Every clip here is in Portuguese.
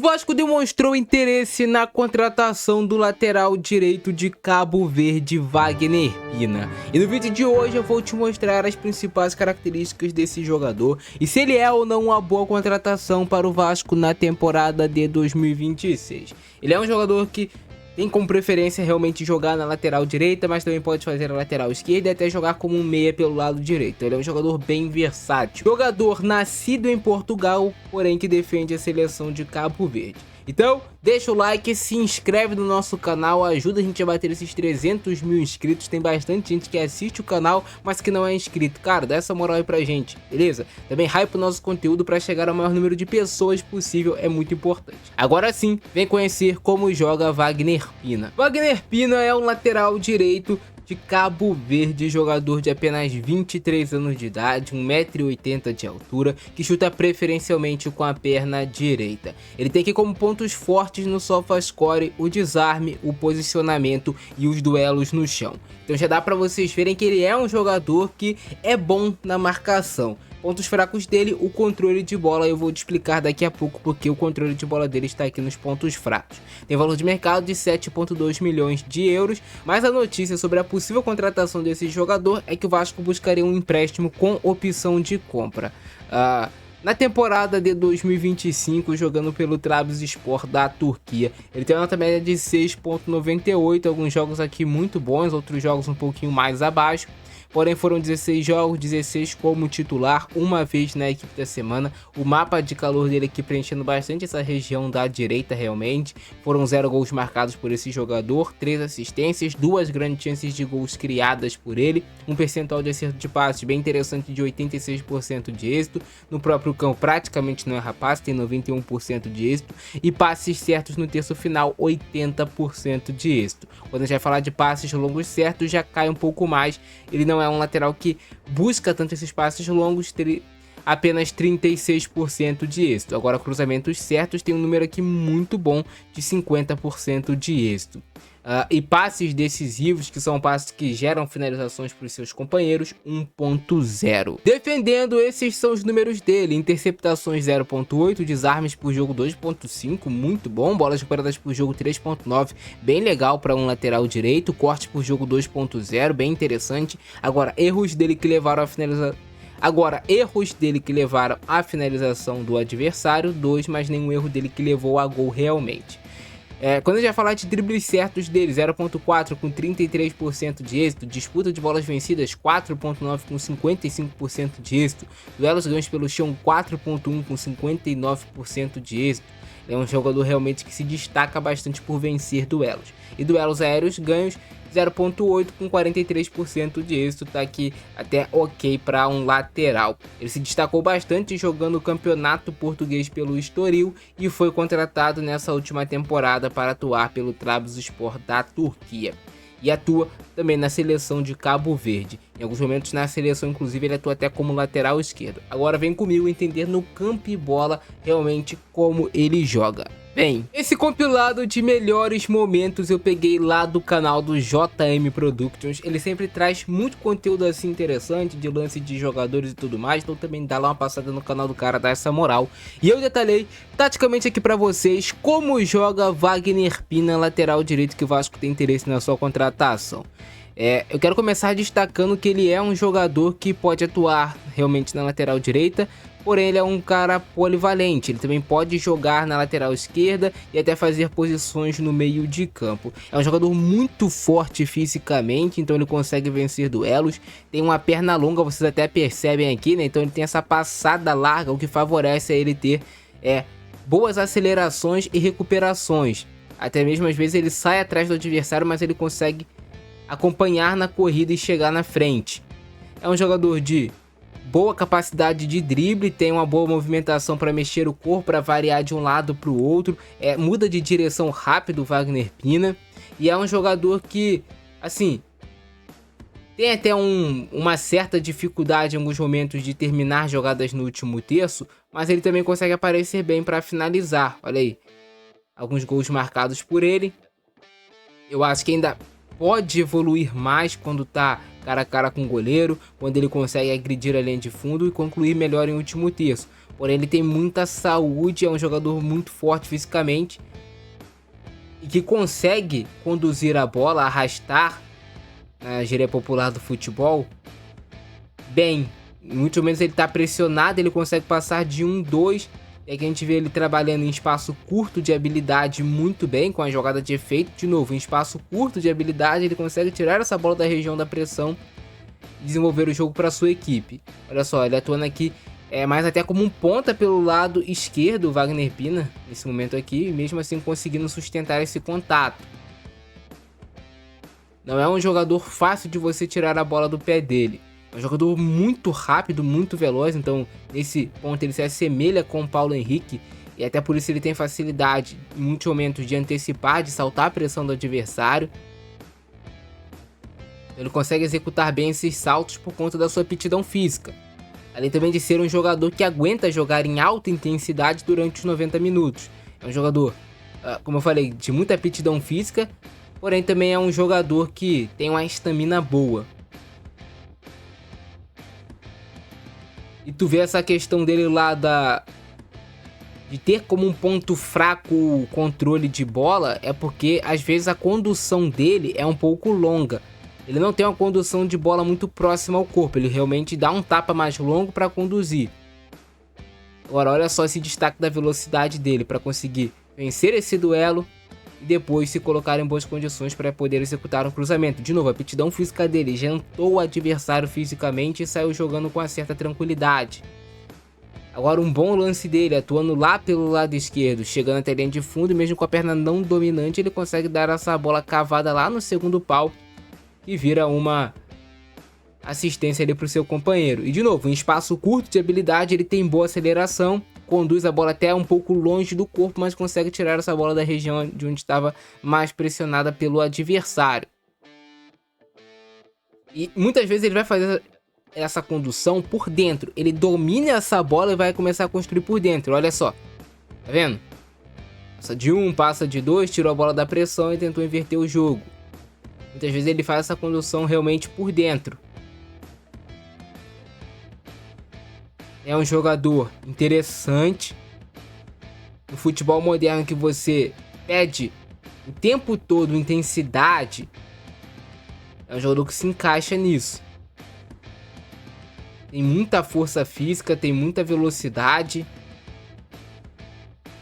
O Vasco demonstrou interesse na contratação do lateral direito de Cabo Verde, Wagner Pina. E no vídeo de hoje eu vou te mostrar as principais características desse jogador e se ele é ou não uma boa contratação para o Vasco na temporada de 2026. Ele é um jogador que tem como preferência realmente jogar na lateral direita, mas também pode fazer a lateral esquerda e até jogar como um meia pelo lado direito. Ele é um jogador bem versátil. Jogador nascido em Portugal, porém que defende a seleção de Cabo Verde. Então, deixa o like, se inscreve no nosso canal, ajuda a gente a bater esses 300 mil inscritos. Tem bastante gente que assiste o canal, mas que não é inscrito. Cara, dá essa moral aí pra gente, beleza? Também hype o nosso conteúdo pra chegar ao maior número de pessoas possível, é muito importante. Agora sim, vem conhecer como joga Wagner Pina. Wagner Pina é um lateral direito de Cabo Verde, jogador de apenas 23 anos de idade, 1,80 m de altura, que chuta preferencialmente com a perna direita. Ele tem aqui como pontos fortes no SofaScore o desarme, o posicionamento e os duelos no chão. Então já dá para vocês verem que ele é um jogador que é bom na marcação. Pontos fracos dele, o controle de bola, eu vou te explicar daqui a pouco porque o controle de bola dele está aqui nos pontos fracos. Tem valor de mercado de 7,2 milhões de euros, mas a notícia sobre a possível contratação desse jogador é que o Vasco buscaria um empréstimo com opção de compra. Na temporada de 2025, jogando pelo Trabzonspor da Turquia, ele tem uma nota média de 6,98, alguns jogos aqui muito bons, outros jogos um pouquinho mais abaixo. Porém foram 16 jogos, 16 como titular, uma vez na equipe da semana. O mapa de calor dele aqui preenchendo bastante essa região da direita realmente. Foram 0 gols marcados por esse jogador, 3 assistências, 2 grandes chances de gols criadas por ele. Um percentual de acerto de passes bem interessante de 86% de êxito. No próprio campo praticamente não é rapaz, tem 91% de êxito. E passes certos no terço final, 80% de êxito. Quando a gente vai falar de passes longos certos, já cai um pouco mais. Ele não é um lateral que busca tanto esses passes longos, apenas 36% de êxito. Agora cruzamentos certos tem um número aqui muito bom de 50% de êxito. E passes decisivos, que são passes que geram finalizações para os seus companheiros, 1.0. Defendendo, esses são os números dele: interceptações 0.8, desarmes por jogo 2.5, muito bom, bolas recuperadas por jogo 3.9, bem legal para um lateral direito, cortes por jogo 2.0, bem interessante. Agora erros dele que levaram a finalização do adversário, 2, mas nenhum erro dele que levou a gol realmente. Quando a gente vai falar de dribles certos dele, 0.4 com 33% de êxito, disputa de bolas vencidas 4.9 com 55% de êxito, duelos ganhos pelo chão 4.1 com 59% de êxito. É um jogador realmente que se destaca bastante por vencer duelos. E duelos aéreos ganhos 0.8 com 43% de êxito, tá aqui até ok para um lateral. Ele se destacou bastante jogando o campeonato português pelo Estoril e foi contratado nessa última temporada para atuar pelo Trabzonspor da Turquia. E atua também na seleção de Cabo Verde. Em alguns momentos na seleção, inclusive, ele atua até como lateral esquerdo. Agora vem comigo entender no campo e bola realmente como ele joga. Bem, esse compilado de melhores momentos eu peguei lá do canal do JM Productions. Ele sempre traz muito conteúdo assim interessante, de lance de jogadores e tudo mais. Então também dá lá uma passada no canal do cara, dá essa moral. E eu detalhei taticamente aqui pra vocês como joga Wagner Pina, lateral direito, que o Vasco tem interesse na sua contratação. Eu quero começar destacando que ele é um jogador que pode atuar realmente na lateral direita, porém ele é um cara polivalente. Ele também pode jogar na lateral esquerda e até fazer posições no meio de campo. É um jogador muito forte fisicamente, então ele consegue vencer duelos. Tem uma perna longa, vocês até percebem aqui, né? Então ele tem essa passada larga, o que favorece a ele ter boas acelerações e recuperações. Até mesmo às vezes ele sai atrás do adversário, mas ele consegue acompanhar na corrida e chegar na frente. É um jogador de boa capacidade de drible, tem uma boa movimentação para mexer o corpo, para variar de um lado para o outro, muda de direção rápido o Wagner Pina, e é um jogador que, assim, tem até uma certa dificuldade em alguns momentos de terminar jogadas no último terço, mas ele também consegue aparecer bem para finalizar. Olha aí, alguns gols marcados por ele. Eu acho que ainda pode evoluir mais quando tá cara a cara com o goleiro, quando ele consegue agredir a linha de fundo e concluir melhor em último terço. porém ele tem muita saúde, é um jogador muito forte fisicamente e que consegue conduzir a bola, arrastar, na gíria popular do futebol, bem. Muito menos ele tá pressionado, ele consegue passar de 1-2. E aqui a gente vê ele trabalhando em espaço curto de habilidade muito bem, com a jogada de efeito. De novo, em espaço curto de habilidade, ele consegue tirar essa bola da região da pressão e desenvolver o jogo para sua equipe. Olha só, ele atuando aqui mais até como um ponta pelo lado esquerdo, o Wagner Pina, nesse momento aqui, e mesmo assim conseguindo sustentar esse contato. Não é um jogador fácil de você tirar a bola do pé dele. É um jogador muito rápido, muito veloz, então nesse ponto ele se assemelha com o Paulo Henrique e até por isso ele tem facilidade em muitos momentos de antecipar, de saltar a pressão do adversário. Ele consegue executar bem esses saltos por conta da sua aptidão física, além também de ser um jogador que aguenta jogar em alta intensidade durante os 90 minutos. É um jogador, como eu falei, de muita aptidão física, porém também é um jogador que tem uma estamina boa. E tu vê essa questão dele lá de ter como um ponto fraco o controle de bola, é porque às vezes a condução dele é um pouco longa. Ele não tem uma condução de bola muito próxima ao corpo, ele realmente dá um tapa mais longo para conduzir. Agora olha só esse destaque da velocidade dele para conseguir vencer esse duelo e depois se colocar em boas condições para poder executar um cruzamento. De novo, a aptidão física dele jantou o adversário fisicamente e saiu jogando com uma certa tranquilidade. Agora um bom lance dele, atuando lá pelo lado esquerdo, chegando até linha de fundo e mesmo com a perna não dominante, ele consegue dar essa bola cavada lá no segundo pau e vira uma assistência ali para o seu companheiro. E de novo, em espaço curto de habilidade, ele tem boa aceleração, conduz a bola até um pouco longe do corpo, mas consegue tirar essa bola da região de onde estava mais pressionada pelo adversário. E muitas vezes ele vai fazer essa condução por dentro. Ele domina essa bola e vai começar a construir por dentro. Olha só. Tá vendo? Passa de 1, passa de 2, tirou a bola da pressão e tentou inverter o jogo. Muitas vezes ele faz essa condução realmente por dentro. É um jogador interessante. No futebol moderno que você pede o tempo todo intensidade, é um jogador que se encaixa nisso. Tem muita força física, tem muita velocidade.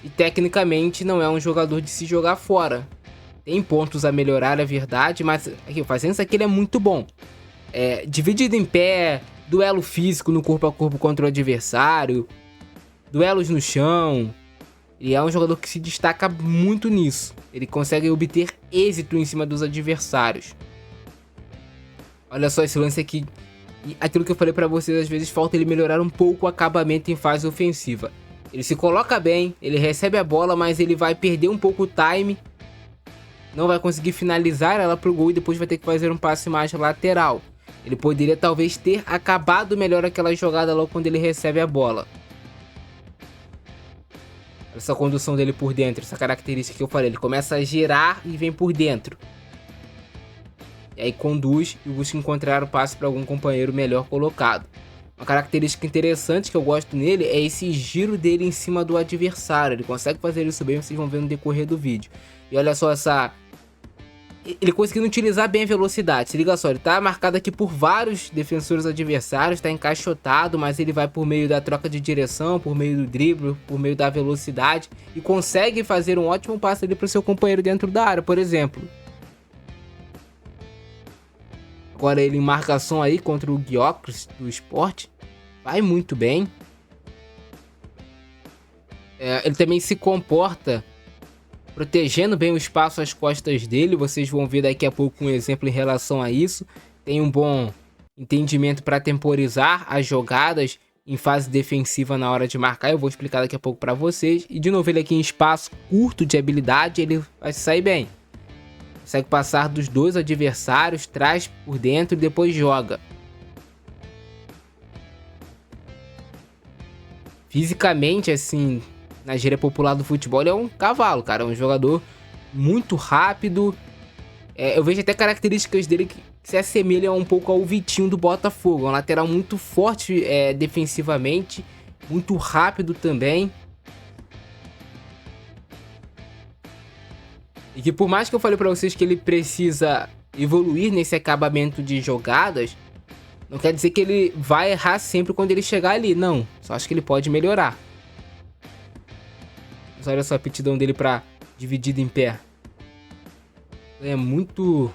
E tecnicamente não é um jogador de se jogar fora. Tem pontos a melhorar, é verdade, mas aqui, fazendo isso aqui ele é muito bom. Dividido em pé, duelo físico no corpo a corpo contra o adversário, duelos no chão. Ele é um jogador que se destaca muito nisso. Ele consegue obter êxito em cima dos adversários. Olha só esse lance aqui. E aquilo que eu falei pra vocês, às vezes falta ele melhorar um pouco o acabamento em fase ofensiva. Ele se coloca bem, ele recebe a bola, mas ele vai perder um pouco o time. Não vai conseguir finalizar ela pro gol e depois vai ter que fazer um passe mais lateral. Ele poderia talvez ter acabado melhor aquela jogada logo quando ele recebe a bola. Essa condução dele por dentro, essa característica que eu falei, ele começa a girar e vem por dentro. E aí conduz e busca encontrar o passe para algum companheiro melhor colocado. Uma característica interessante que eu gosto nele é esse giro dele em cima do adversário. Ele consegue fazer isso bem, vocês vão ver no decorrer do vídeo. E olha só essa... Ele conseguindo utilizar bem a velocidade. Se liga só, ele tá marcado aqui por vários defensores adversários, tá encaixotado, mas ele vai por meio da troca de direção, por meio do drible, por meio da velocidade e consegue fazer um ótimo passe ali pro seu companheiro dentro da área, por exemplo. Agora ele em marcação aí contra o Gyökeres do Sport, vai muito bem. Ele também se comporta protegendo bem o espaço às costas dele. Vocês vão ver daqui a pouco um exemplo em relação a isso. Tem um bom entendimento para temporizar as jogadas em fase defensiva na hora de marcar. Eu vou explicar daqui a pouco para vocês. E de novo ele aqui em espaço curto de habilidade, ele vai sair bem. Consegue passar dos dois adversários, traz por dentro e depois joga. Fisicamente, assim, na gíria popular do futebol, ele é um cavalo, cara. É um jogador muito rápido. Eu vejo até características dele que se assemelham um pouco ao Vitinho do Botafogo. É um lateral muito forte defensivamente muito rápido também. E que por mais que eu falei pra vocês que ele precisa evoluir nesse acabamento de jogadas, não quer dizer que ele vai errar sempre quando ele chegar ali, não. Só acho que ele pode melhorar. Mas olha só a aptidão dele pra dividida em pé. É muito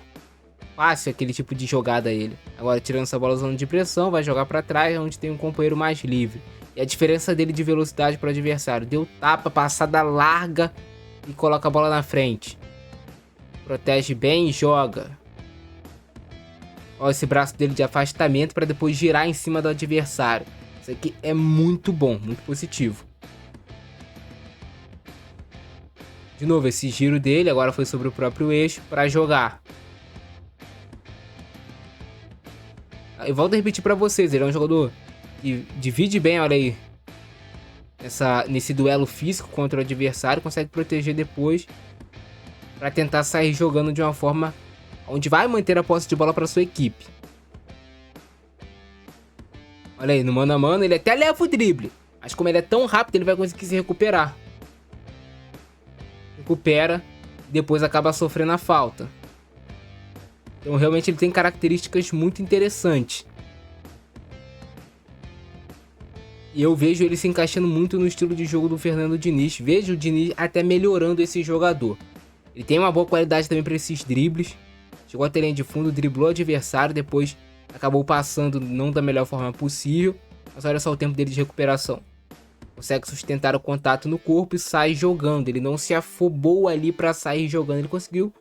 fácil aquele tipo de jogada ele. Agora, tirando essa bola zona de pressão, vai jogar pra trás, onde tem um companheiro mais livre. E a diferença dele de velocidade para o adversário. Deu tapa, passada larga e coloca a bola na frente. Protege bem e joga. Olha esse braço dele de afastamento para depois girar em cima do adversário. Isso aqui é muito bom, muito positivo. De novo, esse giro dele agora foi sobre o próprio eixo para jogar. Eu volto a repetir para vocês, ele é um jogador que divide bem, olha aí. Nesse duelo físico contra o adversário, consegue proteger depois para tentar sair jogando de uma forma onde vai manter a posse de bola para sua equipe. Olha aí, no mano a mano ele até leva o drible, mas como ele é tão rápido, ele vai conseguir se recuperar. Recupera e depois acaba sofrendo a falta. Então realmente ele tem características muito interessantes. E eu vejo ele se encaixando muito no estilo de jogo do Fernando Diniz. Vejo o Diniz até melhorando esse jogador. Ele tem uma boa qualidade também para esses dribles. Chegou até a linha de fundo, driblou o adversário, depois acabou passando não da melhor forma possível. Mas olha só o tempo dele de recuperação. Consegue sustentar o contato no corpo e sai jogando. Ele não se afobou ali para sair jogando. Ele conseguiu,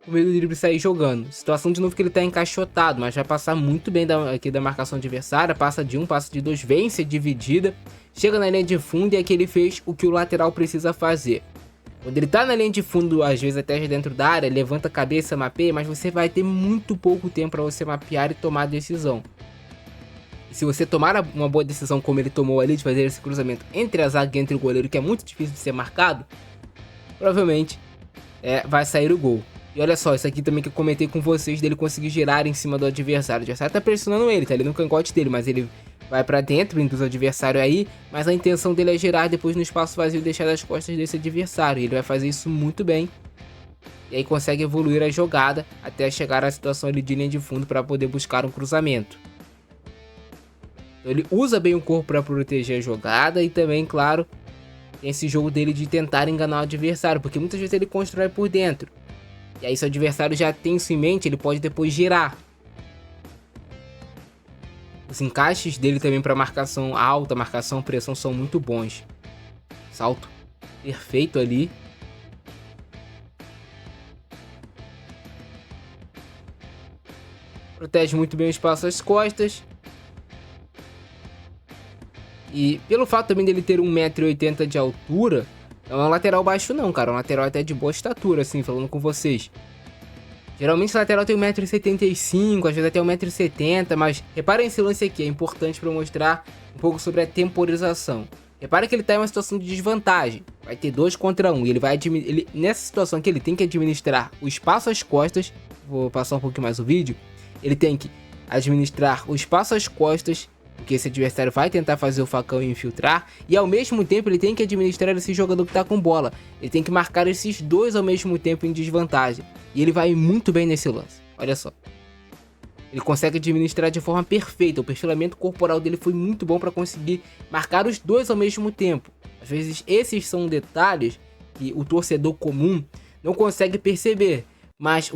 no meio do drible, sair jogando. Situação de novo que ele tá encaixotado, mas vai passar muito bem aqui da marcação adversária. Passa de um, passa de dois, vence a dividida. Chega na linha de fundo e aqui ele fez o que o lateral precisa fazer. Quando ele tá na linha de fundo, às vezes até dentro da área, levanta a cabeça, mapeia, mas você vai ter muito pouco tempo para você mapear e tomar a decisão. E se você tomar uma boa decisão como ele tomou ali, de fazer esse cruzamento entre a zaga e entre o goleiro, que é muito difícil de ser marcado, provavelmente vai sair o gol. E olha só, isso aqui também que eu comentei com vocês, dele conseguir girar em cima do adversário. O adversário tá pressionando ele, tá ali no cangote dele, mas ele vai pra dentro, induz o adversário aí, mas a intenção dele é girar depois no espaço vazio e deixar das costas desse adversário. E ele vai fazer isso muito bem. E aí consegue evoluir a jogada até chegar à situação ali de linha de fundo para poder buscar um cruzamento. Então ele usa bem o corpo para proteger a jogada e também, claro, tem esse jogo dele de tentar enganar o adversário, porque muitas vezes ele constrói por dentro. E aí se o adversário já tem isso em mente, ele pode depois girar. Os encaixes dele também para marcação alta, marcação pressão são muito bons. Salto perfeito ali. Protege muito bem o espaço às costas. E pelo fato também dele ter 1,80 m de altura, não é um lateral baixo não, cara. É um lateral até de boa estatura, assim, falando com vocês. Geralmente o lateral tem 1,75 m, às vezes até 1,70 m, mas reparem esse lance aqui, é importante para mostrar um pouco sobre a temporização. Repara que ele está em uma situação de desvantagem, vai ter 2 contra 1, e nessa situação aqui ele tem que administrar o espaço às costas, vou passar um pouquinho mais o vídeo, ele tem que administrar o espaço às costas, porque esse adversário vai tentar fazer o facão e infiltrar, e ao mesmo tempo ele tem que administrar esse jogador que está com bola. Ele tem que marcar esses dois ao mesmo tempo em desvantagem. E ele vai muito bem nesse lance, olha só. Ele consegue administrar de forma perfeita, o perfilamento corporal dele foi muito bom para conseguir marcar os dois ao mesmo tempo. Às vezes esses são detalhes que o torcedor comum não consegue perceber, mas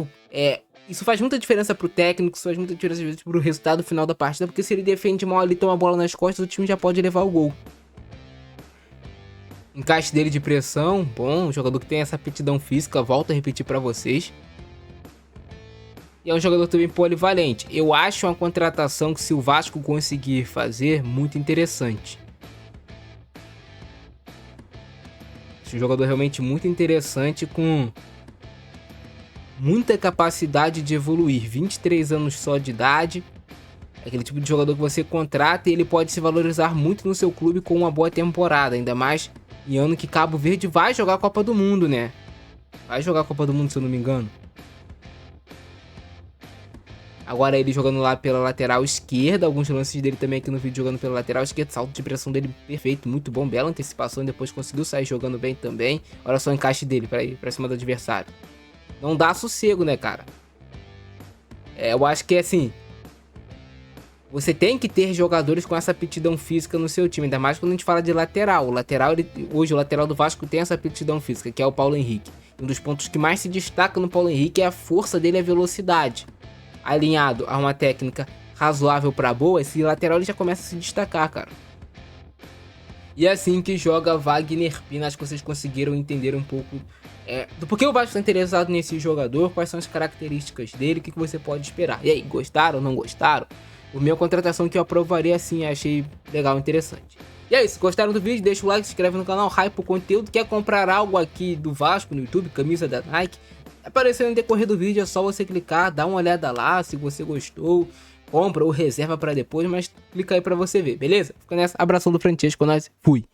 isso faz muita diferença pro técnico, isso faz muita diferença às vezes pro resultado final da partida, porque se ele defende mal ali, toma a bola nas costas, o time já pode levar o gol. Encaixe dele de pressão, bom, um jogador que tem essa aptidão física, volto a repetir pra vocês. E é um jogador também polivalente. Eu acho uma contratação que se o Vasco conseguir fazer, muito interessante. Esse jogador realmente muito interessante, com muita capacidade de evoluir, 23 anos só de idade, é aquele tipo de jogador que você contrata e ele pode se valorizar muito no seu clube com uma boa temporada, ainda mais em ano que Cabo Verde vai jogar a Copa do Mundo, né? Vai jogar a Copa do Mundo, se eu não me engano. Agora ele jogando lá pela lateral esquerda, alguns lances dele também aqui no vídeo jogando pela lateral esquerda, salto de pressão dele perfeito, muito bom, bela antecipação, e depois conseguiu sair jogando bem também. Olha só o encaixe dele pra ir pra cima do adversário. Não dá sossego, né, cara? Eu acho que assim, você tem que ter jogadores com essa aptidão física no seu time, ainda mais quando a gente fala de lateral. Hoje o lateral do Vasco tem essa aptidão física, que é o Paulo Henrique. Um dos pontos que mais se destaca no Paulo Henrique é a força dele e a velocidade. Alinhado a uma técnica razoável para boa, esse lateral ele já começa a se destacar, cara. E é assim que joga Wagner Pina. Acho que vocês conseguiram entender um pouco do porquê o Vasco está interessado nesse jogador, quais são as características dele, o que você pode esperar. E aí, gostaram ou não gostaram? Por minha contratação que eu aprovaria assim, achei legal, interessante. E é isso, gostaram do vídeo? Deixa o like, se inscreve no canal, hype o conteúdo. Quer comprar algo aqui do Vasco no YouTube, camisa da Nike? Aparecendo no decorrer do vídeo, é só você clicar, dá uma olhada lá, se você gostou, compra ou reserva pra depois, mas clica aí pra você ver, beleza? Fica nessa, abração do Francesco, nós, fui!